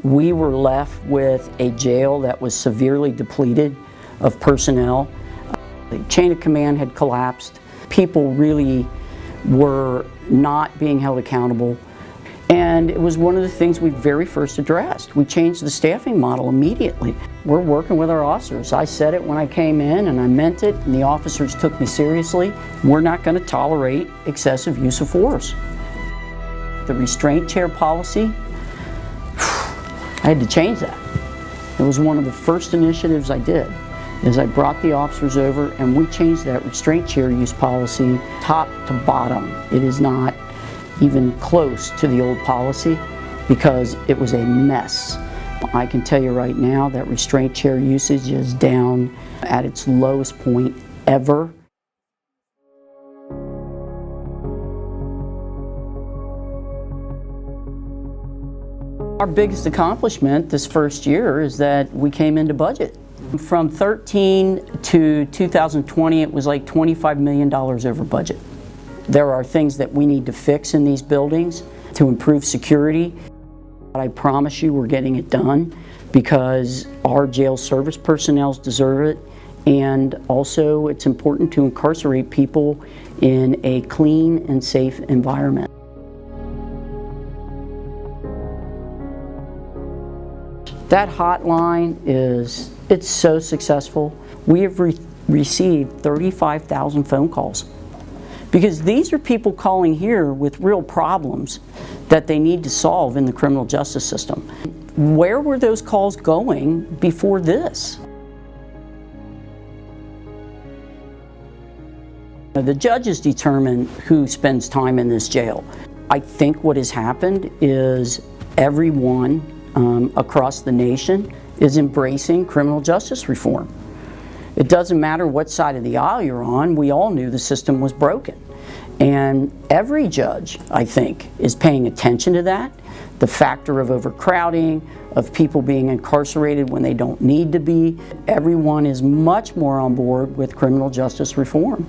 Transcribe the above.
we were left with a jail that was severely depleted of personnel. The chain of command had collapsed. People really were not being held accountable. And it was one of the things we very first addressed. We changed the staffing model immediately. We're working with our officers. I said it when I came in, and I meant it, and the officers took me seriously. We're not going to tolerate excessive use of force. The restraint chair policy, I had to change that. It was one of the first initiatives I did, is I brought the officers over and we changed that restraint chair use policy top to bottom. It is not even close to the old policy because it was a mess. I can tell you right now that restraint chair usage is down at its lowest point ever. Our biggest accomplishment this first year is that we came into budget. From 13 to 2020, it was like $25 million over budget. There are things that we need to fix in these buildings to improve security. I promise you we're getting it done because our jail service personnel deserve it, and also it's important to incarcerate people in a clean and safe environment. That hotline it's so successful. We have received 35,000 phone calls because these are people calling here with real problems that they need to solve in the criminal justice system. Where were those calls going before this? The judges determine who spends time in this jail. I think what has happened is everyone across the nation is embracing criminal justice reform. It doesn't matter what side of the aisle you're on, we all knew the system was broken. And every judge, I think, is paying attention to that. The factor of overcrowding, of people being incarcerated when they don't need to be. Everyone is much more on board with criminal justice reform.